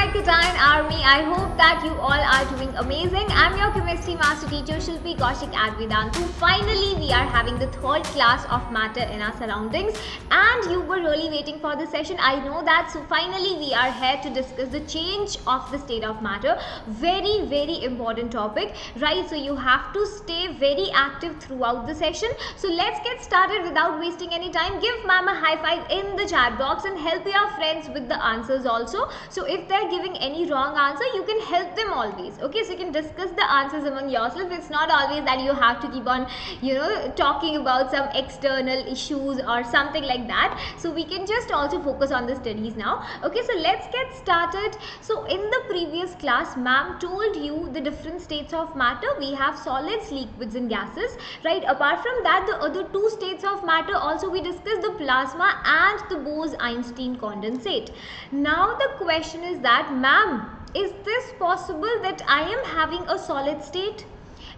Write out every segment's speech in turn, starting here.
Arctine Army. I hope that you all are doing amazing. I'm your chemistry master teacher Shilpi Kaushik at Vedantu. Finally, we are having the third class of matter in our surroundings, and you were really waiting for this session. I know that. So finally, we are here to discuss the change of the state of matter. Very important topic, right? So you have to stay very active throughout the session. So let's get started without wasting any time. Give ma'am a high five in the chat box and help your friends with the answers also. So if they're giving any wrong answer, you can help them always. Okay, so you can discuss the answers among yourself. It's not always that you have to keep on talking about some external issues or something like that. So we can just also focus on the studies now. Okay, so let's get started. So in the previous class, ma'am told you the different states of matter. We have solids, liquids and gases, right? Apart from that, the other two states of matter also we discussed, the plasma and the Bose-Einstein condensate. Now the question is that, ma'am, is this possible that I am having a solid state?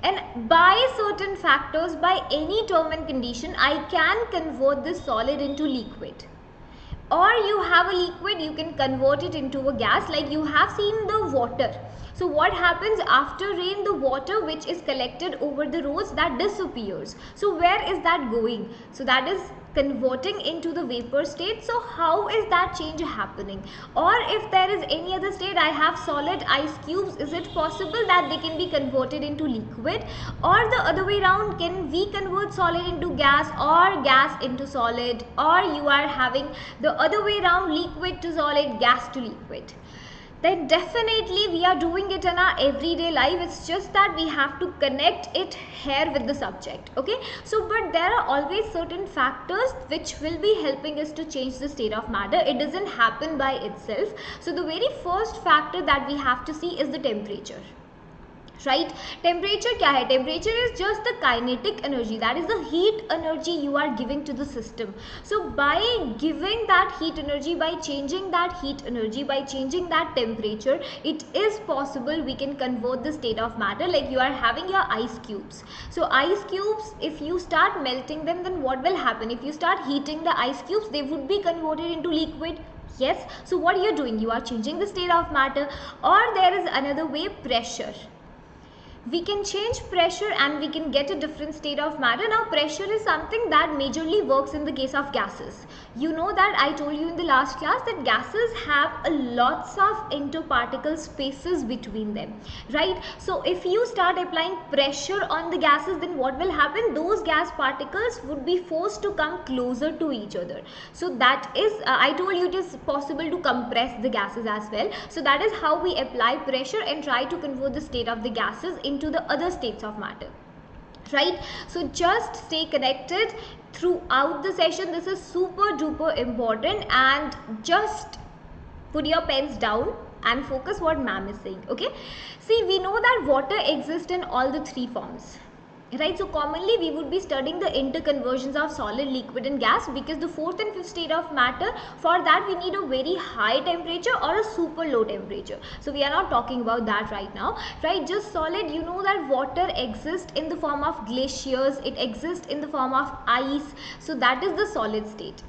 And by certain factors, by any term and condition, I can convert this solid into liquid. Or you have a liquid, you can convert it into a gas, like you have seen the water. So what happens after rain? The water which is collected over the roads, that disappears. So where is that going? So that is converting into the vapor state. So how is that change happening? Or if there is any other state, I have solid ice cubes, is it possible that they can be converted into liquid? Or the other way around, can we convert solid into gas or gas into solid? Or you are having the other way around, liquid to solid, gas to liquid? Then definitely we are doing it in our everyday life. It's just that we have to connect it here with the subject. Okay, so but there are always certain factors which will be helping us to change the state of matter. It doesn't happen by itself. So the very first factor that we have to see is the temperature, right? Temperature क्या है? Temperature is just the kinetic energy, that is the heat energy you are giving to the system. So by giving that heat energy, by changing that heat energy, by changing that temperature, it is possible we can convert the state of matter. Like you are having your ice cubes. So ice cubes, if you start melting them, then what will happen? If you start heating the ice cubes, they would be converted into liquid. Yes, so what are you doing? You are changing the state of matter. Or there is another way, pressure. We can change pressure and we can get a different state of matter. Now pressure is something that majorly works in the case of gases. You know that I told you in the last class that gases have a lots of interparticle spaces between them, right? So if you start applying pressure on the gases, then what will happen? Those gas particles would be forced to come closer to each other. So that is, I told you it is possible to compress the gases as well. So that is how we apply pressure and try to convert the state of the gases into the other states of matter, right? So just stay connected throughout the session. This is super duper important, and just put your pens down and focus what ma'am is saying. Okay, see, we know that water exists in all the three forms, right? So commonly we would be studying the interconversions of solid, liquid and gas, because the fourth and fifth state of matter, for that we need a very high temperature or a super low temperature. So we are not talking about that right now, right? Just solid, you know that water exists in the form of glaciers, it exists in the form of ice. So that is the solid state.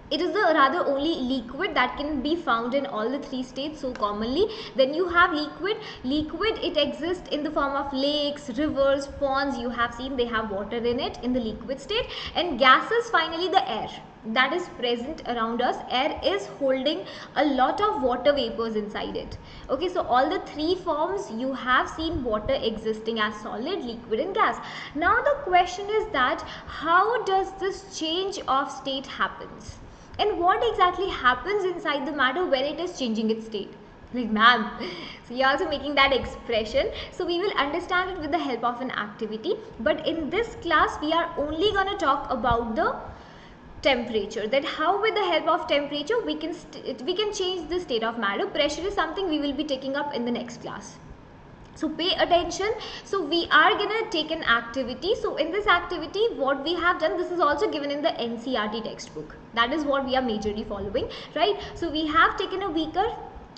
It is the rather only liquid that can be found in all the three states so commonly. Then you have liquid. Liquid, it exists in the form of lakes, rivers, ponds. You have seen they have water in it in the liquid state. And gases, finally the air that is present around us. Air is holding a lot of water vapors inside it. Okay, so all the three forms you have seen water existing as solid, liquid and gas. Now the question is that how does this change of state happens? And what exactly happens inside the matter when it is changing its state? Like, ma'am, so you're also making that expression. So we will understand it with the help of an activity. But in this class, we are only going to talk about the temperature, that how with the help of temperature we can change the state of matter. Pressure is something we will be taking up in the next class. So pay attention. So we are gonna take an activity. So in this activity, what we have done, this is also given in the NCERT textbook. That is what we are majorly following, right? So we have taken a beaker,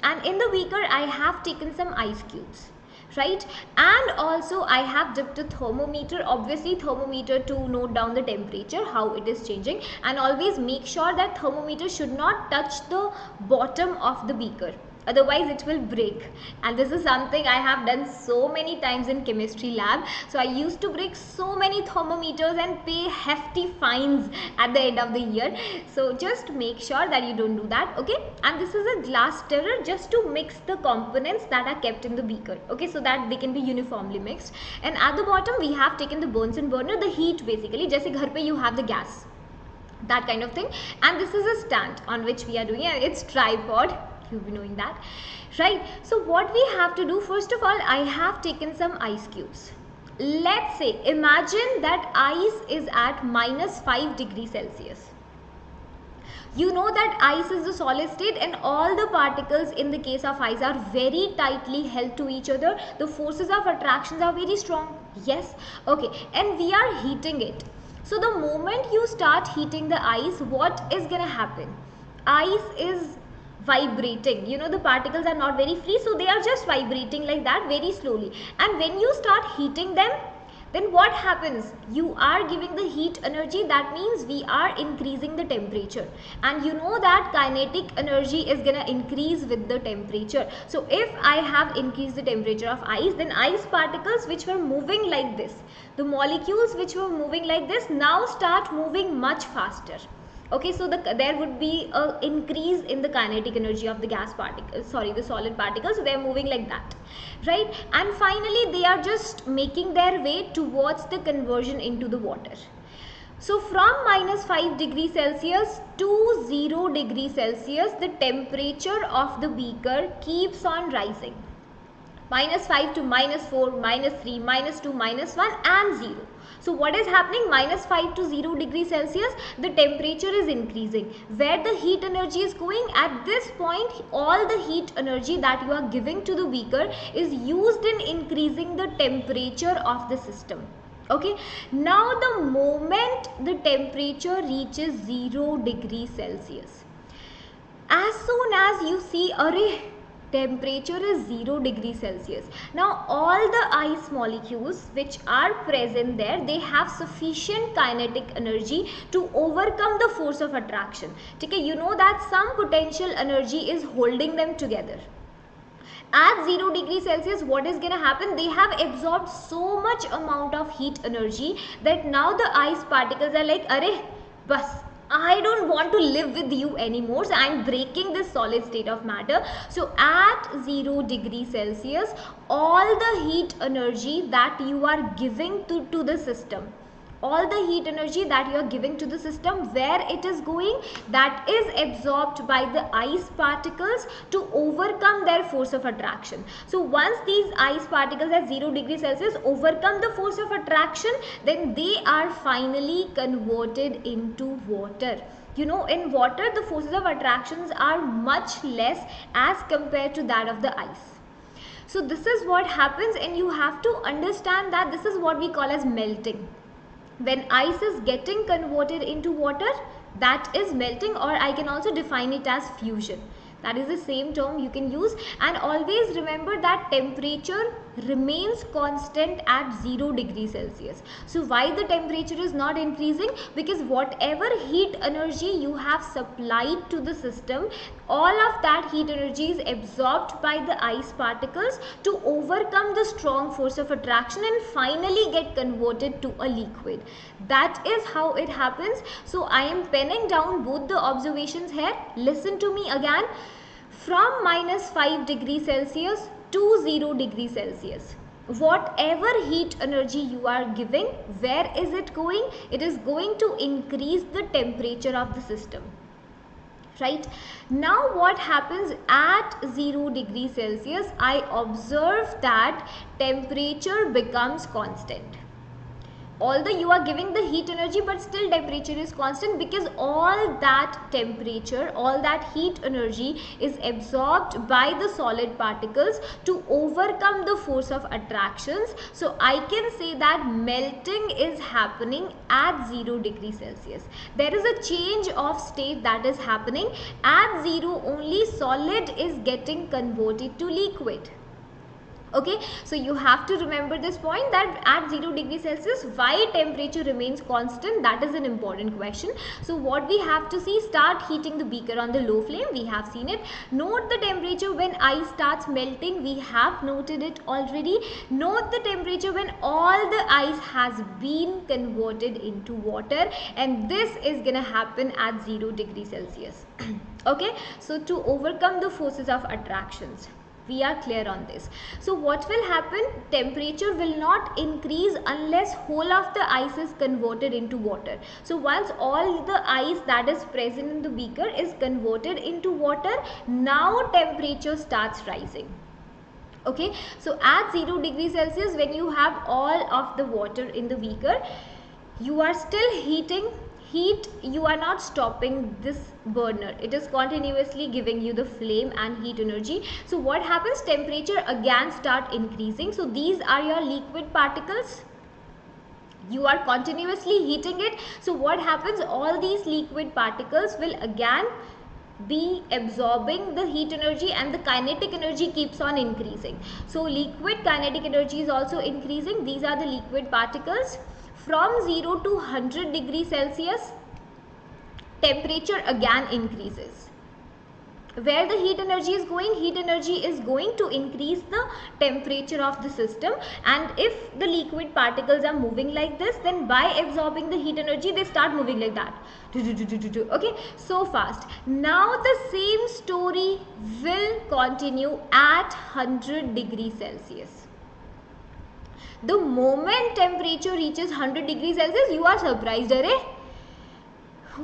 and in the beaker I have taken some ice cubes, right? And also I have dipped a thermometer, obviously thermometer to note down the temperature, how it is changing. And always make sure that thermometer should not touch the bottom of the beaker. otherwise it will break. And this is something I have done so many times in chemistry lab. So I used to break so many thermometers and pay hefty fines at the end of the year. So just make sure that you don't do that, okay? And this is a glass stirrer just to mix the components that are kept in the beaker, okay, so that they can be uniformly mixed. And at the bottom we have taken the Bunsen burner, the heat basically, jaise ghar pe you have the gas, that kind of thing. And this is a stand on which we are doing it. It's tripod, you'll be knowing that, right? So what we have to do, first of all, I have taken some ice cubes. Let's say, imagine that ice is at -5 degrees Celsius. You know that ice is a solid state and all the particles in the case of ice are very tightly held to each other. The forces of attraction are very strong. Yes, okay, and we are heating it. So the moment you start heating the ice, what is gonna happen? Ice is vibrating, you know, the particles are not very free, so they are just vibrating like that very slowly. And when you start heating them, then what happens? You are giving the heat energy, that means we are increasing the temperature. And you know that kinetic energy is gonna increase with the temperature. So if I have increased the temperature of ice, then ice particles which were moving like this, the molecules which were moving like this, now start moving much faster. Okay, so there would be a increase in the kinetic energy of the gas particles, sorry, the solid particles. So they are moving like that, right? And finally they are just making their way towards the conversion into the water. So from -5 degrees Celsius to 0 degrees Celsius, the temperature of the beaker keeps on rising. -5 to -4, -3, -2, -1 and 0. So what is happening? -5 to 0 degrees Celsius, the temperature is increasing. Where the heat energy is going, at this point all the heat energy that you are giving to the beaker is used in increasing the temperature of the system. Okay, now the moment the temperature reaches 0 degrees Celsius, as soon as you see, array, temperature is 0 degrees Celsius. Now all the ice molecules which are present there, they have sufficient kinetic energy to overcome the force of attraction. Okay, you know that some potential energy is holding them together. At 0 degrees Celsius, what is going to happen? They have absorbed so much amount of heat energy that now the ice particles are like, arey, bas, I don't want to live with you anymore, so I am breaking this solid state of matter. So at 0 degrees Celsius, all the heat energy that you are giving to the system, all the heat energy that you are giving to the system, where it is going, that is absorbed by the ice particles to overcome their force of attraction. So once these ice particles at 0 degrees Celsius overcome the force of attraction, then they are finally converted into water. You know, in water the forces of attractions are much less as compared to that of the ice. So this is what happens, and you have to understand that this is what we call as melting. When ice is getting converted into water, that is melting, or I can also define it as fusion. That is the same term you can use. And always remember that temperature remains constant at 0 degrees Celsius. So why the temperature is not increasing? Because whatever heat energy you have supplied to the system, all of that heat energy is absorbed by the ice particles to overcome the strong force of attraction and finally get converted to a liquid. That is how it happens. So I am penning down both the observations here. Listen to me again. From -5 degrees Celsius to 0 degrees Celsius, whatever heat energy you are giving, where is it going? It is going to increase the temperature of the system. Right? Now what happens at 0 degrees Celsius? I observe that temperature becomes constant. Although you are giving the heat energy, but still temperature is constant, because all that temperature, all that heat energy is absorbed by the solid particles to overcome the force of attractions. So I can say that melting is happening at 0 degrees Celsius. There is a change of state that is happening. At 0 only solid is getting converted to liquid. Okay, so you have to remember this point, that at 0 degree Celsius why temperature remains constant. That is an important question. So what we have to see, start heating the beaker on the low flame, we have seen it. Note the temperature when ice starts melting, we have noted it already. Note the temperature when all the ice has been converted into water, and this is gonna happen at 0 degree Celsius. Okay, so to overcome the forces of attractions, we are clear on this. So what will happen, temperature will not increase unless whole of the ice is converted into water. So once all the ice that is present in the beaker is converted into water, now temperature starts rising. Okay, so at 0 degree Celsius, when you have all of the water in the beaker, you are still heating. Heat, you are not stopping this burner, it is continuously giving you the flame and heat energy. So what happens, temperature again start increasing. So these are your liquid particles, you are continuously heating it. So what happens, all these liquid particles will again be absorbing the heat energy, and the kinetic energy keeps on increasing. So liquid kinetic energy is also increasing. These are the liquid particles. From 0 to 100 degrees Celsius, temperature again increases. Where the heat energy is going to increase the temperature of the system. And if the liquid particles are moving like this, then by absorbing the heat energy, they start moving like that. Okay, so fast. Now the same story will continue at 100 degrees Celsius. The moment temperature reaches 100 degrees Celsius, you are surprised, arey,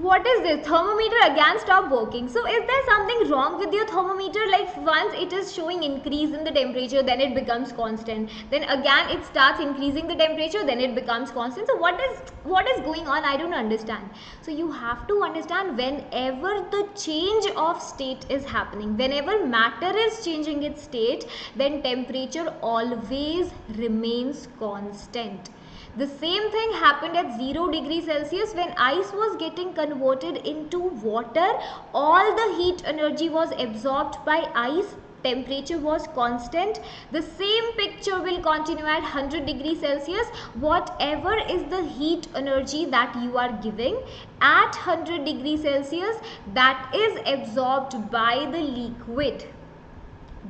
what is this, thermometer again stop working. So is there something wrong with your thermometer? Like once it is showing increase in the temperature, then it becomes constant, then again it starts increasing the temperature, then it becomes constant. So what is going on? I don't understand. So you have to understand, whenever the change of state is happening, whenever matter is changing its state, then temperature always remains constant. The same thing happened at 0 degrees Celsius. When ice was getting converted into water, all the heat energy was absorbed by ice, temperature was constant. The same picture will continue at 100 degrees Celsius. Whatever is the heat energy that you are giving at 100 degrees Celsius, that is absorbed by the liquid.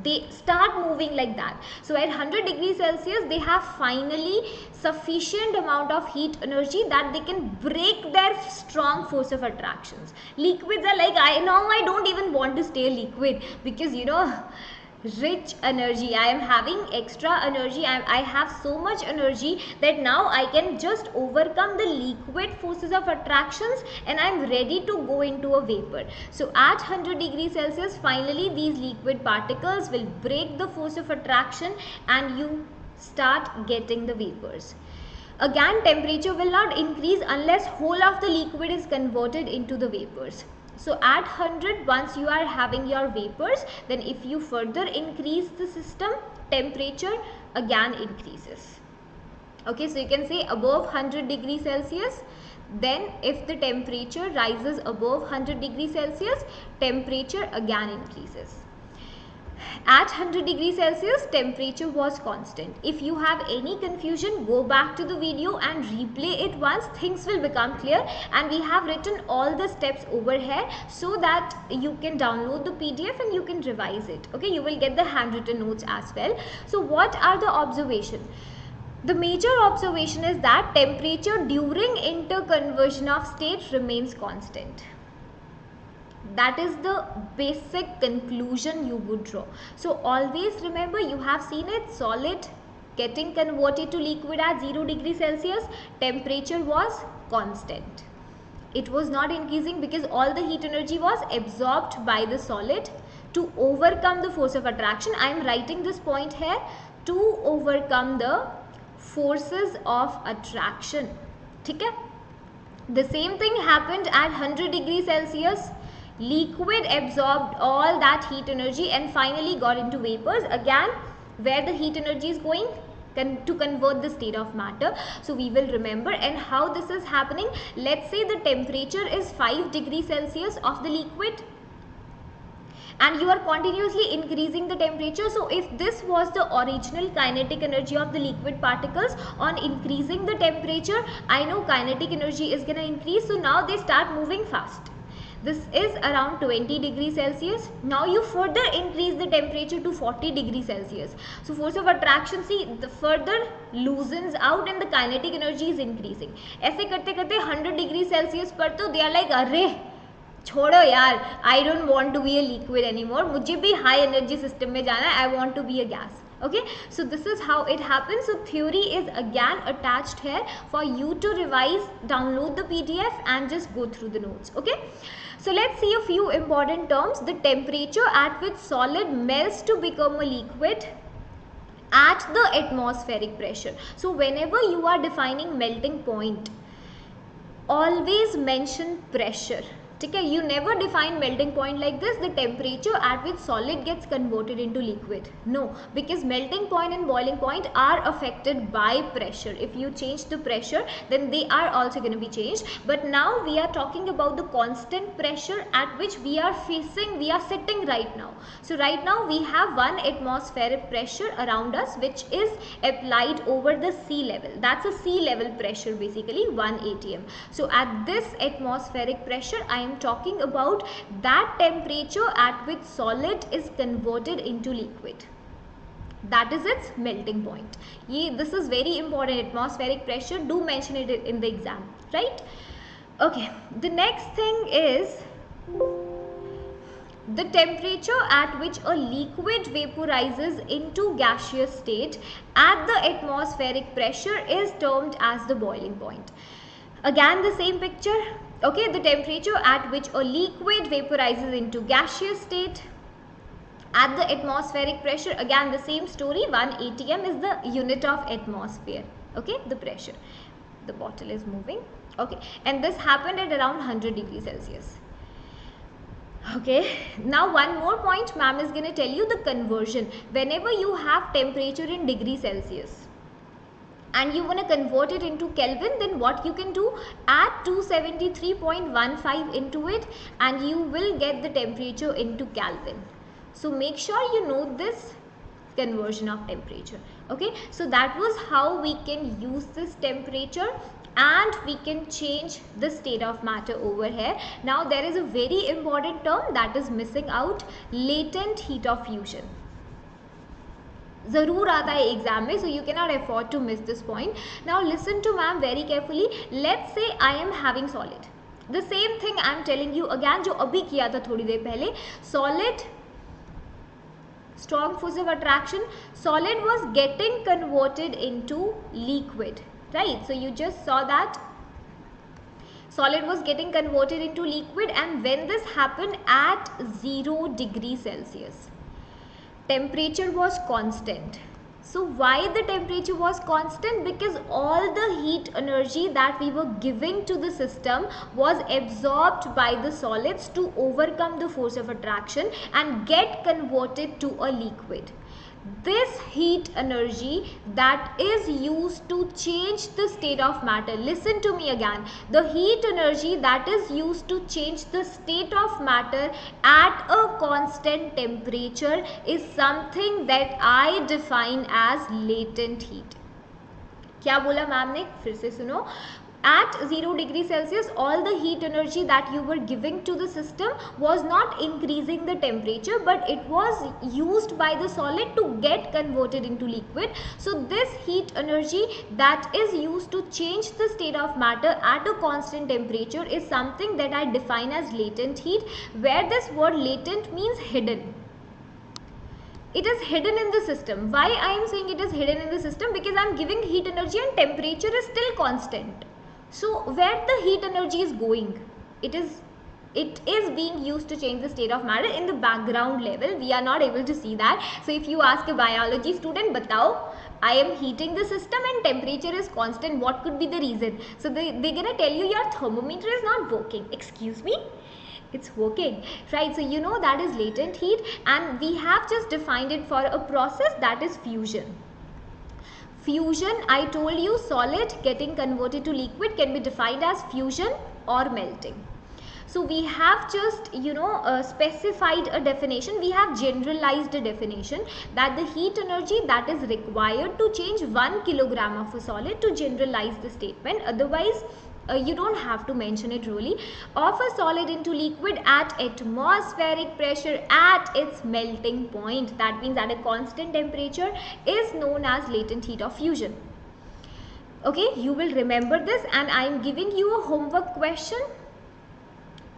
They start moving like that. So at 100 degrees Celsius, they have finally sufficient amount of heat energy that they can break their strong force of attractions. Liquids are like, I don't even want to stay liquid, because rich energy, I am having extra energy, I have so much energy that now I can just overcome the liquid forces of attractions, and I am ready to go into a vapor. So at 100 degrees Celsius, finally these liquid particles will break the force of attraction, and you start getting the vapors. Again, temperature will not increase unless whole of the liquid is converted into the vapors. So at 100, once you are having your vapors, then if you further increase the system, temperature again increases. Okay, so you can say above 100 degrees Celsius, then if the temperature rises above 100 degrees Celsius, temperature again increases. At 100 degrees Celsius, temperature was constant. If you have any confusion, go back to the video and replay it once. Things will become clear, and we have written all the steps over here so that you can download the PDF and you can revise it. Okay, you will get the handwritten notes as well. So what are the observations? The major observation is that temperature during interconversion of state remains constant. That is the basic conclusion you would draw. So always remember, you have seen it, solid getting converted to liquid at 0 degrees Celsius, temperature was constant. It was not increasing because all the heat energy was absorbed by the solid. To overcome the force of attraction, I am writing this point here, to overcome the forces of attraction. Okay? The same thing happened at 100 degrees Celsius. Liquid absorbed all that heat energy and finally got into vapors. Again, where the heat energy is going to convert the state of matter. So we will remember. And how this is happening, let's say the temperature is 5 degrees Celsius of the liquid, and you are continuously increasing the temperature. So if this was the original kinetic energy of the liquid particles, on increasing the temperature, I know kinetic energy is going to increase, so now they start moving fast. This is around 20 degrees Celsius. Now you further increase the temperature to 40 degrees Celsius. So force of attraction, see, the further loosens out and the kinetic energy is increasing. ऐसे करते करते 100 degrees Celsius पर तो they are like, अरे छोड़ो यार, I don't want to be a liquid anymore, मुझे भी high energy system में जाना है, I want to be a gas. Okay, so this is how it happens. So theory is again attached here for you to revise, download the PDF and just go through the notes. Okay, so let's see a few important terms. The temperature at which solid melts to become a liquid at the atmospheric pressure. So whenever you are defining melting point, always mention pressure. ठीक है, you never define melting point like this, the temperature at which solid gets converted into liquid. No, because melting point and boiling point are affected by pressure. If you change the pressure, then they are also going to be changed. But now we are talking about the constant pressure at which we are sitting right now. So right now we have one atmospheric pressure around us which is applied over the sea level. That's a sea level pressure, basically 1 atm. So at this atmospheric pressure, I am talking about that temperature at which solid is converted into liquid. That is its melting point. This is very important. Atmospheric pressure, do mention it in the exam, right? Okay, the next thing is the temperature at which a liquid vaporizes into gaseous state at the atmospheric pressure is termed as the boiling point. Again the same picture. Okay, the temperature at which a liquid vaporizes into gaseous state at the atmospheric pressure, again the same story, 1 atm is the unit of atmosphere. Okay, the pressure. The bottle is moving. Okay, and this happened at around 100 degrees Celsius. Okay, now one more point ma'am is going to tell you, the conversion. Whenever you have temperature in degree Celsius and you want to convert it into Kelvin, then what you can do, add 273.15 into it and you will get the temperature into Kelvin. So make sure you know this conversion of temperature. Okay, so that was how we can use this temperature and we can change the state of matter over here. Now there is a very important term that is missing out, latent heat of fusion. ज़रूर आता है exam में, so you cannot afford to miss this point. Now listen to ma'am very carefully. Let's say I am having solid. The same thing I am telling you again जो अभी किया था थोड़ी देर पहले. Solid, strong force of attraction, solid was getting converted into liquid, right? So you just saw that solid was getting converted into liquid, and when this happened at 0 degrees Celsius, temperature was constant. So why the temperature was constant? Because all the heat energy that we were giving to the system was absorbed by the solids to overcome the force of attraction and get converted to a liquid. This heat energy that is used to change the state of matter, listen to me again, the heat energy that is used to change the state of matter at a constant temperature is something that I define as latent heat. क्या बोला ma'am ने, फिर से सुनो. At 0 degrees Celsius, all the heat energy that you were giving to the system was not increasing the temperature, but it was used by the solid to get converted into liquid. So this heat energy that is used to change the state of matter at a constant temperature is something that I define as latent heat, where this word latent means hidden. It is hidden in the system. Why I am saying it is hidden in the system? Because I am giving heat energy and temperature is still constant. So where the heat energy is going, it is being used to change the state of matter in the background level. We are not able to see that. So if you ask a biology student, batao, I am heating the system and temperature is constant, what could be the reason? So they're gonna tell you your thermometer is not working. Excuse me? It's working, right? So you know that is latent heat, and we have just defined it for a process that is fusion. Fusion, I told you, solid getting converted to liquid can be defined as fusion or melting. So we have just specified a definition, we have generalized a definition that the heat energy that is required to change 1 kilogram of a solid, to generalize the statement. Otherwise you don't have to mention it really, of a solid into liquid at atmospheric pressure at its melting point, that means at a constant temperature, is known as latent heat of fusion. Okay, you will remember this, and I am giving you a homework question,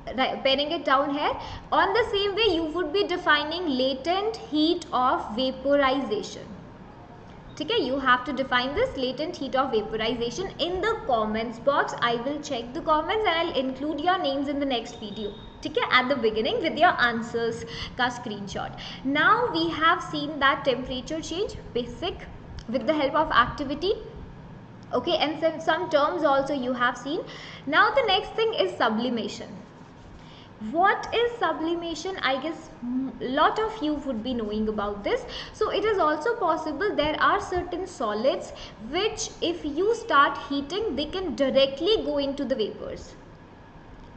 penning it down here. On the same way, you would be defining latent heat of vaporization. Okay, you have to define this latent heat of vaporization in the comments box. I will check the comments and I'll include your names in the next video. Okay, at the beginning with your answers ka screenshot. Now we have seen that temperature change, basic, with the help of activity. Okay, and some terms also you have seen. Now the next thing is sublimation. What is sublimation? I guess lot of you would be knowing about this. So it is also possible there are certain solids which if you start heating, they can directly go into the vapors.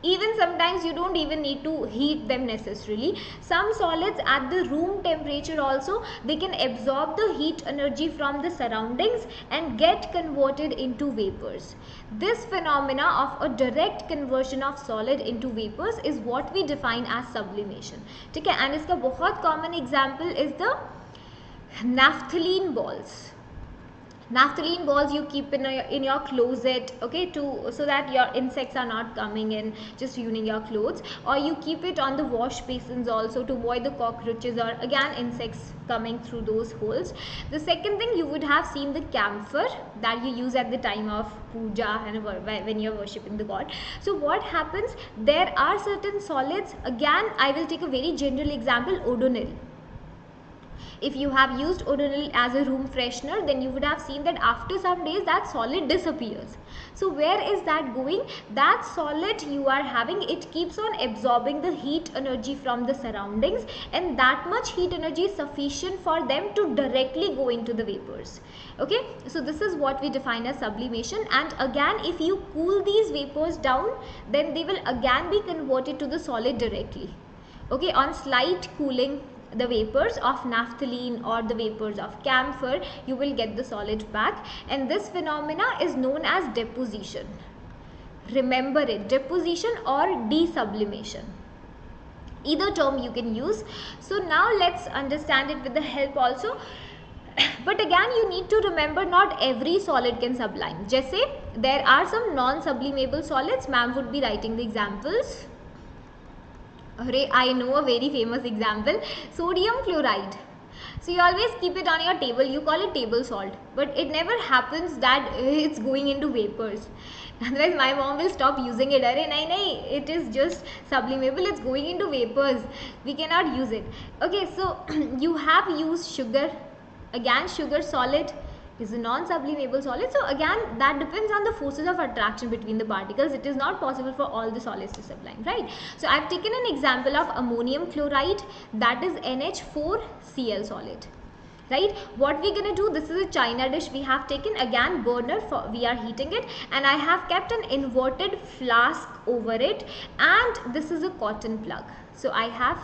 Even sometimes you don't even need to heat them necessarily. Some solids at the room temperature also, they can absorb the heat energy from the surroundings and get converted into vapors. This phenomena of a direct conversion of solid into vapors is what we define as sublimation. Okay, and iska bahut common example is the naphthalene balls. Naphthalene balls you keep in your closet, okay, so that your insects are not coming in, just ruining your clothes, or you keep it on the wash basins also to avoid the cockroaches or again insects coming through those holes. The second thing, you would have seen the camphor that you use at the time of puja and when you're worshipping the god. So what happens, there are certain solids, again I will take a very general example, odonil. If you have used odonil as a room freshener, then you would have seen that after some days that solid disappears. So where is that going? That solid you are having, it keeps on absorbing the heat energy from the surroundings, and that much heat energy is sufficient for them to directly go into the vapors. Okay, so this is what we define as sublimation. And again, if you cool these vapors down, then they will again be converted to the solid directly. Okay, on slight cooling the vapors of naphthalene or the vapors of camphor, you will get the solid back, and this phenomena is known as deposition. Remember it, deposition or desublimation, either term you can use. So now let's understand it with the help also. But again you need to remember, not every solid can sublime. Just say there are some non-sublimable solids, ma'am would be writing the examples. I know a very famous example, sodium chloride. So you always keep it on your table, you call it table salt, but it never happens that it's going into vapors. Otherwise my mom will stop using it. It is just sublimable, it's going into vapors, we cannot use it. Okay, so you have used sugar. Again, sugar solid is a non-sublimable solid. So again, that depends on the forces of attraction between the particles. It is not possible for all the solids to sublime, right? So I've taken an example of ammonium chloride, that is NH4Cl solid. Right, what we're gonna do, this is a china dish we have taken, again burner, we are heating it, and I have kept an inverted flask over it, and this is a cotton plug. So I have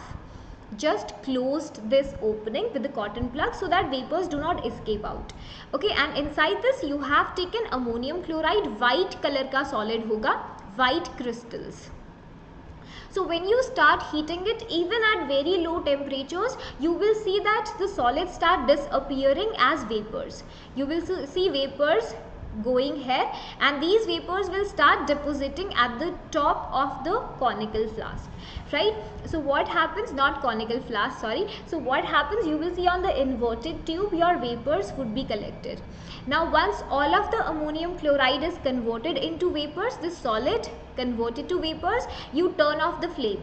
just closed this opening with the cotton plug so that vapors do not escape out. Okay, and inside this you have taken ammonium chloride, white color ka solid hoga, white crystals. So when you start heating it, even at very low temperatures, you will see that the solids start disappearing as vapors. You will see vapors going here, and these vapors will start depositing at the top of the conical flask, right? So what happens, not conical flask, sorry. So what happens, you will see on the inverted tube your vapors would be collected. Now once all of the ammonium chloride is converted into vapors, this solid converted to vapors, you turn off the flame.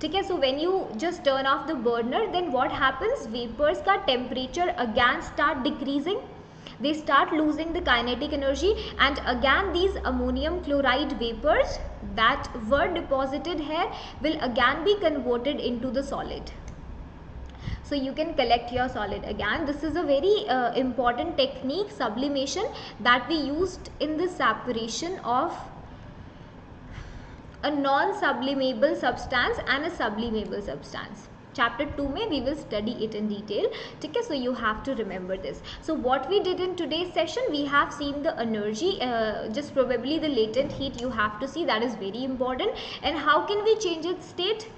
Okay, so when you just turn off the burner, then what happens, vapors ka temperature again start decreasing. They start losing the kinetic energy, and again these ammonium chloride vapors that were deposited here will again be converted into the solid. So you can collect your solid again. This is a very important technique, sublimation, that we used in the separation of a non-sublimable substance and a sublimable substance. Chapter 2 में we will study it in detail. ठीक है, so you have to remember this. So what we did in today's session, we have seen the energy, just probably the latent heat you have to see, that is very important. And how can we change its state?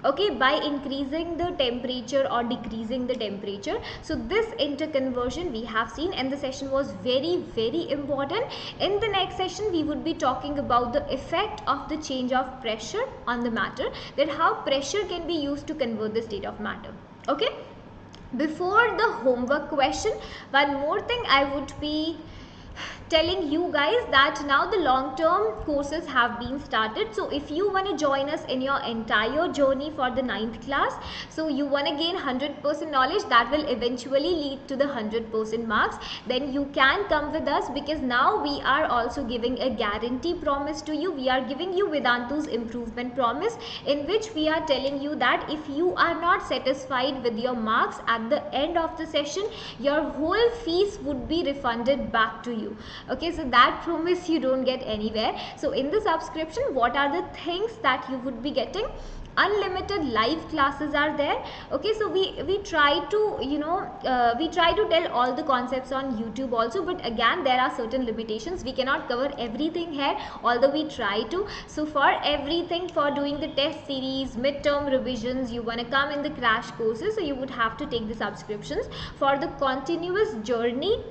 Okay, by increasing the temperature or decreasing the temperature. So this interconversion we have seen, and the session was very important. In the next session we would be talking about the effect of the change of pressure on the matter, that how pressure can be used to convert the state of matter. Okay, before the homework question, one more thing I would be telling you guys that now the long term courses have been started. So if you want to join us in your entire journey for the 9th class, so you want to gain 100% knowledge that will eventually lead to the 100% marks, then you can come with us, because now we are also giving a guarantee promise to you. We are giving you Vedantu's improvement promise, in which we are telling you that if you are not satisfied with your marks at the end of the session, your whole fees would be refunded back to you. Okay, so that promise you don't get anywhere. So in the subscription, what are the things that you would be getting? Unlimited live classes are there. Okay, so we try to, you know, we try to tell all the concepts on YouTube also, but again there are certain limitations. We cannot cover everything here, although we try to. So for everything, for doing the test series, midterm revisions, you want to come in the crash courses, so you would have to take the subscriptions. For the continuous journey,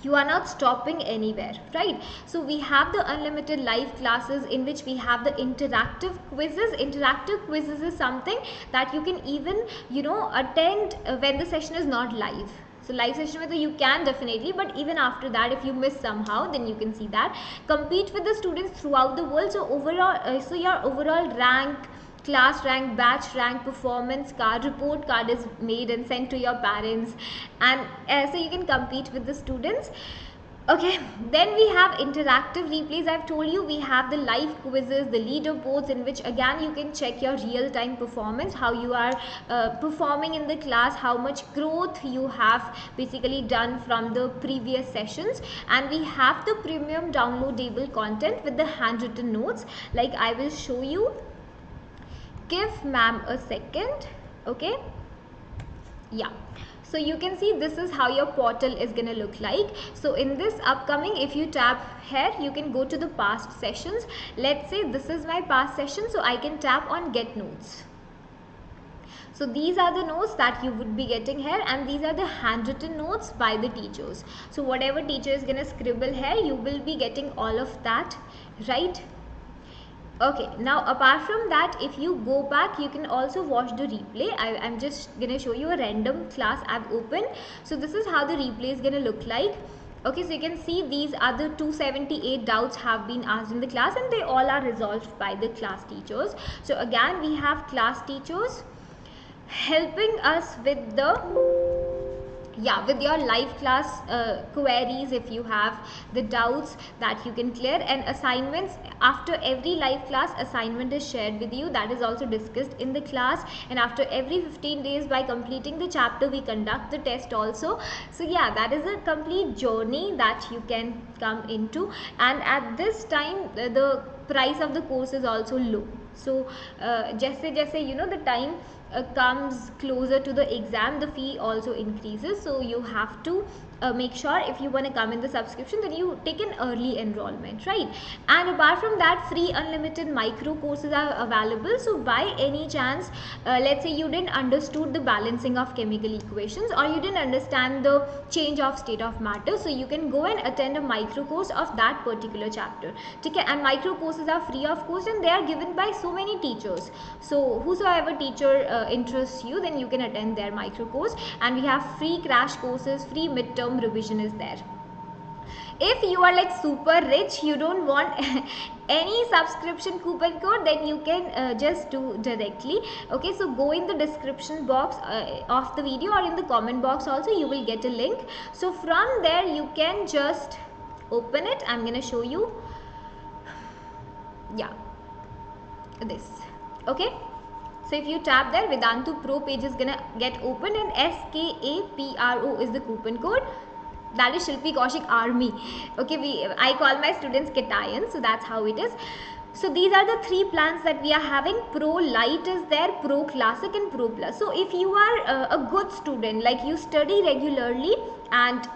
you are not stopping anywhere, right? So we have the unlimited live classes, in which we have the interactive quizzes. Interactive quizzes is something that you can even, you know, attend when the session is not live. So live session with you can definitely, but even after that, if you miss somehow, then you can see that. Compete with the students throughout the world. So overall, so your overall rank, class rank, batch rank, performance card, report card is made and sent to your parents, and so you can compete with the students. Okay, then we have interactive replays. I've told you we have the live quizzes, the leaderboards, in which again you can check your real-time performance, how you are performing in the class, how much growth you have basically done from the previous sessions. And we have the premium downloadable content with the handwritten notes, like I will show you. Give ma'am a second. Okay, yeah, so you can see this is how your portal is gonna look like. So in this upcoming, if you tap here, you can go to the past sessions. Let's say this is my past session, so I can tap on get notes. So these are the notes that you would be getting here, and these are the handwritten notes by the teachers. So whatever teacher is gonna scribble here, you will be getting all of that, right? Okay, now apart from that, if you go back, you can also watch the replay. I'm just gonna show you a random class I've opened. So this is how the replay is gonna look like. Okay, so you can see these are the 278 doubts have been asked in the class, and they all are resolved by the class teachers. So again, we have class teachers helping us with the with your live class queries, if you have the doubts that you can clear, and assignments. After every live class, assignment is shared with you, that is also discussed in the class. And after every 15 days, by completing the chapter, we conduct the test also. So yeah, that is a complete journey that you can come into. And at this time, the price of the course is also low. So just you know, the time comes closer to the exam, the fee also increases. So you have to make sure, if you want to come in the subscription, then you take an early enrollment, right? And apart from that, free unlimited micro courses are available. So by any chance, let's say you didn't understood the balancing of chemical equations, or you didn't understand the change of state of matter, so you can go and attend a micro course of that particular chapter. Okay, and micro courses are free of course, and they are given by so many teachers. So whosoever teacher interests you, then you can attend their micro course. And we have free crash courses, free midterm revision is there. If you are like super rich, you don't want any subscription coupon code, then you can just do directly. Okay, so go in the description box of the video, or in the comment box also, you will get a link. So from there you can just open it. I'm gonna show you. Yeah, this. Okay, so if you tap there, Vedantu Pro page is gonna get opened, and SKAPRO is the coupon code. That is Shilpi Kaushik Army. Okay, I call my students Kitayan, so that's how it is. So these are the three plans that we are having. Pro Lite is there, Pro Classic and Pro Plus. So if you are a good student, like you study regularly, and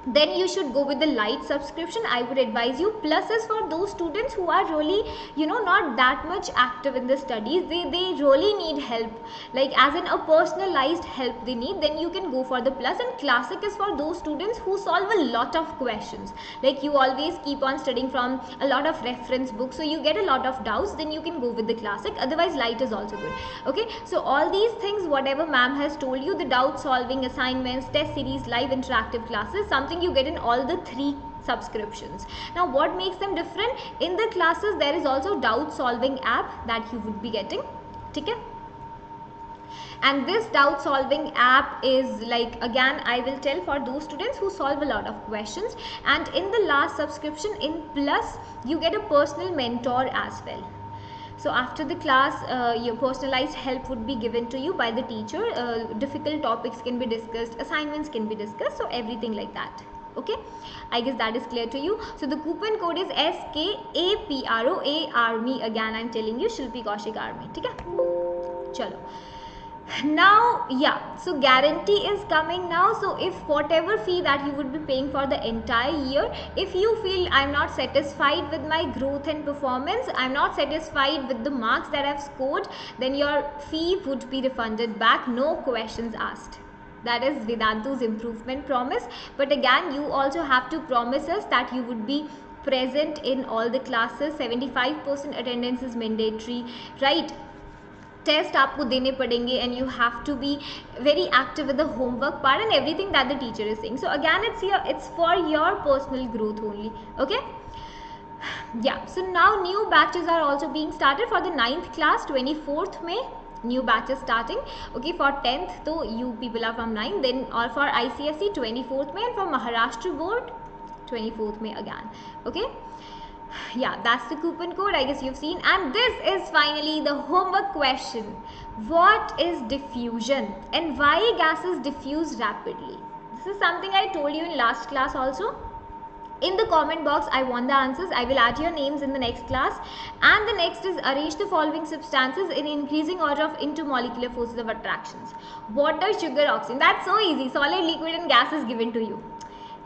then you should go with the Lite subscription. I would advise you. Plus is for those students who are really, not that much active in the studies. They really need help, like as in a personalized help they need, then you can go for the Plus. And Classic is for those students who solve a lot of questions, like you always keep on studying from a lot of reference books, so you get a lot of doubts, then you can go with the Classic. Otherwise Lite is also good. Okay, so all these things, whatever ma'am has told you, the doubt solving, assignments, test series, live interactive classes, something you get in all the three subscriptions. Now what makes them different? In the classes there is also doubt solving app that you would be getting. Okay, and this doubt solving app is, like, again I will tell, for those students who solve a lot of questions. And in the last subscription, in Plus, you get a personal mentor as well. So after the class, your personalized help would be given to you by the teacher. Difficult topics can be discussed, assignments can be discussed, so everything like that. Okay, I guess that is clear to you. So the coupon code is SKAPRO ARMY. Again I'm telling you, Shilpi Kaushik Army. Okay, chalo. Now, yeah, so guarantee is coming now. So if whatever fee that you would be paying for the entire year, if you feel I'm not satisfied with my growth and performance, I'm not satisfied with the marks that I've scored, then your fee would be refunded back, no questions asked. That is Vedantu's improvement promise. But again, you also have to promise us that you would be present in all the classes. 75% attendance is mandatory, right? Test आपको देने पड़ेंगे, and you have to be very active with the homework part and everything that the teacher is saying. So again it's for your personal growth only. Okay, yeah, so now new batches are also being started for the 9th class. 24th May new batches starting. Okay, for 10th so you people are from 9, then or for ICSE 24th May, and for Maharashtra board 24th May again. Okay, yeah, that's the coupon code. I guess you've seen. And this is finally the homework question. What is diffusion and why gases diffuse rapidly? This is something I told you in last class also. In the comment box I want the answers. I will add your names in the next class. And the next is arrange the following substances in increasing order of intermolecular forces of attractions. Water, sugar, oxygen. That's so easy. Solid, liquid and gas is given to you.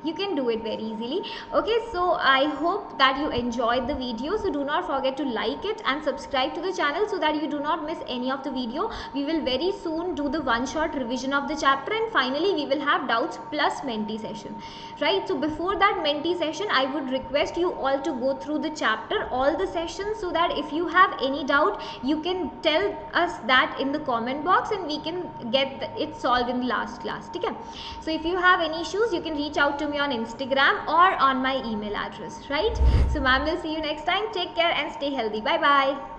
You can do it very easily. Okay, so I hope that you enjoyed the video. So do not forget to like it and subscribe to the channel so that you do not miss any of the video. We will very soon do the one-shot revision of the chapter, and finally we will have doubts plus Menti session, right? So before that Menti session, I would request you all to go through the chapter, all the sessions, so that if you have any doubt, you can tell us that in the comment box and we can get it solved in the last class. Okay? So if you have any issues, you can reach out to me on Instagram or on my email address, right? So ma'am will see you next time. Take care and stay healthy. Bye bye.